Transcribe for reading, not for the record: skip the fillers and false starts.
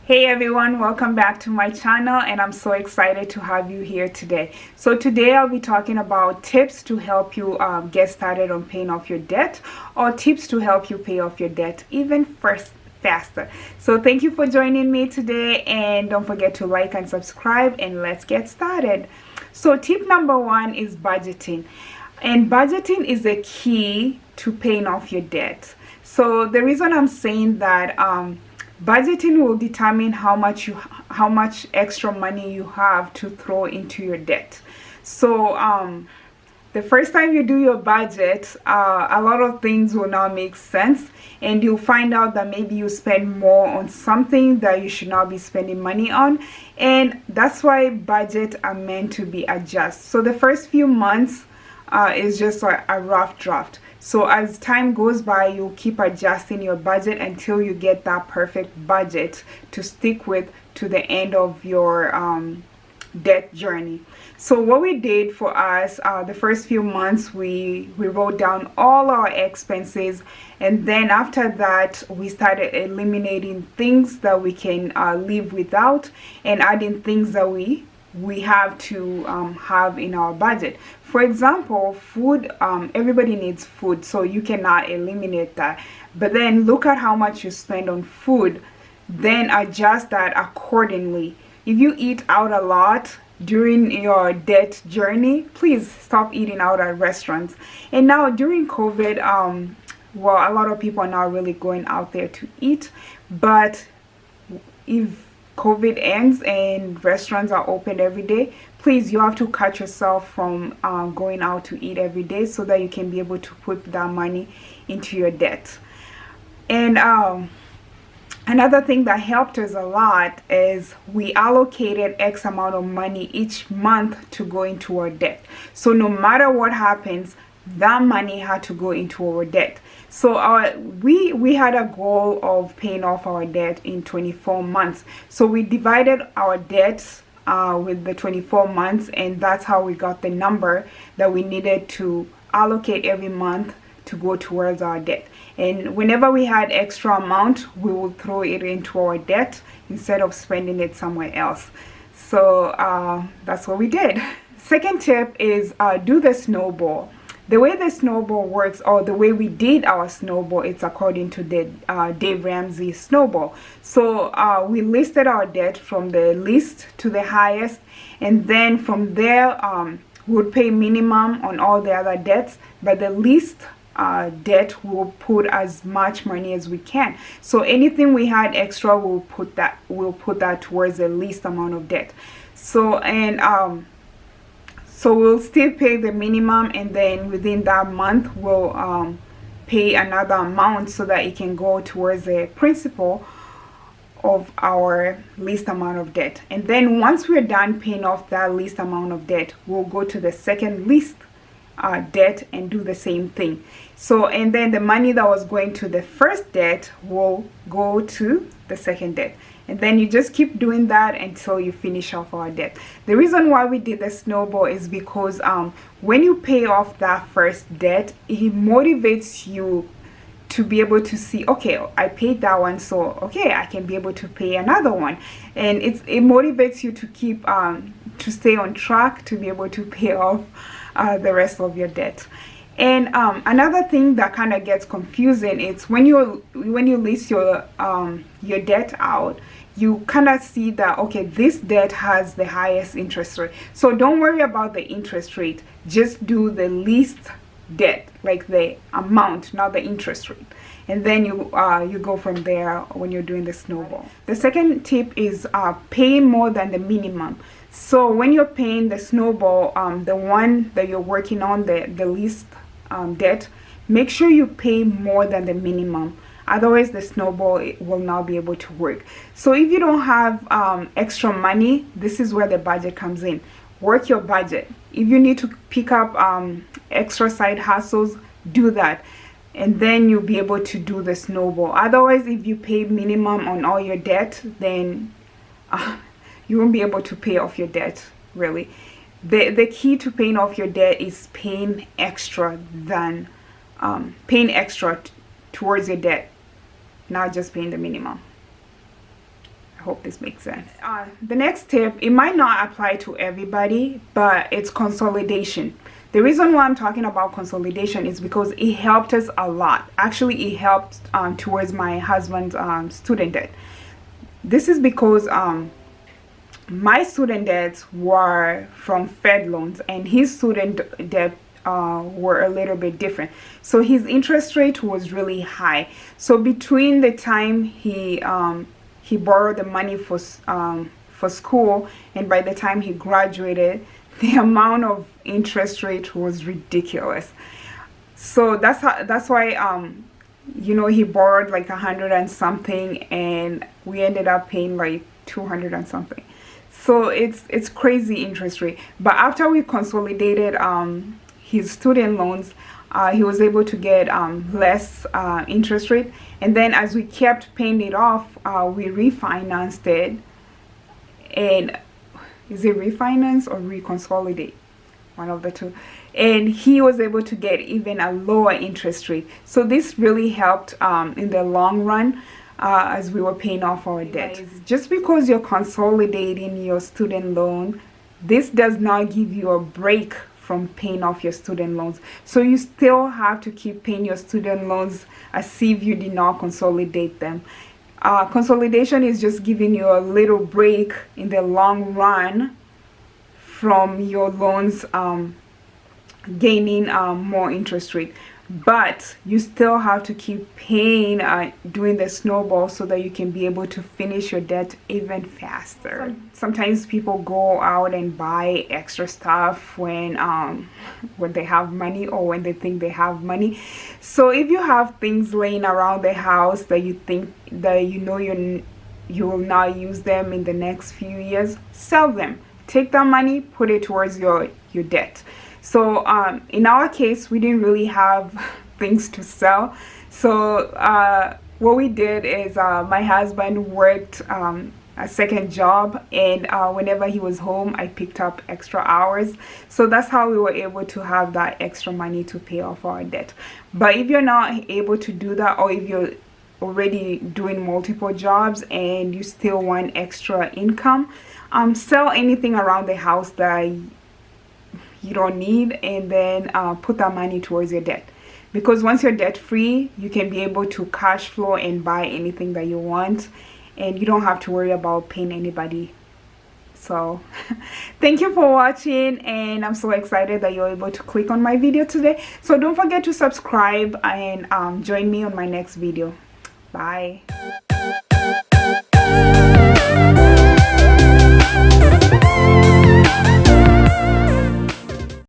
Hey everyone, welcome back to my channel, and I'm so excited to have you here today. So today I'll be talking about tips to help you get started on paying off your debt, or tips to help you pay off your debt even faster. So thank you for joining me today, and don't forget to like and subscribe, and let's get started. So tip number one is budgeting, and budgeting is the key to paying off your debt. So the reason I'm saying that budgeting will determine how much extra money you have to throw into your debt. So the first time you do your budget, a lot of things will not make sense, and you'll find out that maybe you spend more on something that you should not be spending money on. And that's why budgets are meant to be adjusted. So the first few months is just like a rough draft. So as time goes by, you'll keep adjusting your budget until you get that perfect budget to stick with to the end of your debt journey. So what we did for us, the first few months, we wrote down all our expenses, and then after that we started eliminating things that we can live without, and adding things that we have to have in our budget. For example, food, everybody needs food, so you cannot eliminate that. But then look at how much you spend on food, then adjust that accordingly. If you eat out a lot during your debt journey, please stop eating out at restaurants. And now during COVID, well, a lot of people are not really going out there to eat, but if COVID ends and restaurants are open every day, please, you have to cut yourself from going out to eat every day so that you can be able to put that money into your debt. And another thing that helped us a lot is we allocated X amount of money each month to go into our debt. So no matter what happens, that money had to go into our debt. So we had a goal of paying off our debt in 24 months. So we divided our debts with the 24 months, and that's how we got the number that we needed to allocate every month to go towards our debt. And whenever we had extra amount, we would throw it into our debt instead of spending it somewhere else. So that's what we did. Second tip is do the snowball. The way the snowball works, or the way we did our snowball, it's according to the Dave Ramsey snowball. So we listed our debt from the least to the highest, and then from there we would pay minimum on all the other debts, but the least debt will put as much money as we can. So anything we had extra, we'll put that towards the least amount of debt. So so we'll still pay the minimum, and then within that month we'll pay another amount so that it can go towards the principal of our least amount of debt. And then once we're done paying off that least amount of debt, we'll go to the second least debt and do the same thing. So, and then the money that was going to the first debt will go to the second debt. And then you just keep doing that until you finish off our debt. The reason why we did the snowball is because when you pay off that first debt, it motivates you to be able to see, okay, I paid that one, so okay, I can be able to pay another one. And it motivates you to keep to stay on track, to be able to pay off the rest of your debt. And another thing that kind of gets confusing is when you list your debt out, you kind of see that, okay, this debt has the highest interest rate. So don't worry about the interest rate, just do the least debt, like the amount, not the interest rate. And then you go from there when you're doing the snowball. The second tip is pay more than the minimum. So when you're paying the snowball, the one that you're working on, the least debt, make sure you pay more than the minimum. Otherwise the snowball will not be able to work. So if you don't have extra money, this is where the budget comes in. Work your budget. If you need to pick up extra side hustles, do that, and then you'll be able to do the snowball. Otherwise, if you pay minimum on all your debt, then you won't be able to pay off your debt, really. The key to paying off your debt is paying extra towards your debt, not just paying the minimum. hope this makes sense. The next tip, it might not apply to everybody, but it's consolidation. The reason why I'm talking about consolidation is because it helped us a lot. Actually, it helped towards my husband's student debt. This is because my student debts were from Fed loans, and his student debt were a little bit different. So his interest rate was really high. So between the time he borrowed the money for school and by the time he graduated, the amount of interest rate was ridiculous. So that's why you know, he borrowed like 100 and something, and we ended up paying like 200 and something. So it's crazy interest rate. But after we consolidated his student loans, he was able to get less interest rate, and then as we kept paying it off, we refinanced it. And is it refinance or reconsolidate? One of the two. And he was able to get even a lower interest rate. So this really helped in the long run as we were paying off our debt. Just because you're consolidating your student loan, this does not give you a break from paying off your student loans. So you still have to keep paying your student loans as if you did not consolidate them. Consolidation is just giving you a little break in the long run from your loans gaining more interest rate, but you still have to keep paying, doing the snowball, so that you can be able to finish your debt even faster. Sometimes people go out and buy extra stuff when they have money, or when they think they have money. So if you have things laying around the house that you think that you know you will not use them in the next few years, sell them. Take that money, put it towards your debt. So in our case, we didn't really have things to sell. So what we did is my husband worked a second job, and whenever he was home, I picked up extra hours. So that's how we were able to have that extra money to pay off our debt. But if you're not able to do that, or if you're already doing multiple jobs and you still want extra income, sell anything around the house that you don't need, and then put that money towards your debt. Because once you're debt free, you can be able to cash flow and buy anything that you want, and you don't have to worry about paying anybody. So thank you for watching, and I'm so excited that you're able to click on my video today. So don't forget to subscribe and join me on my next video. Bye.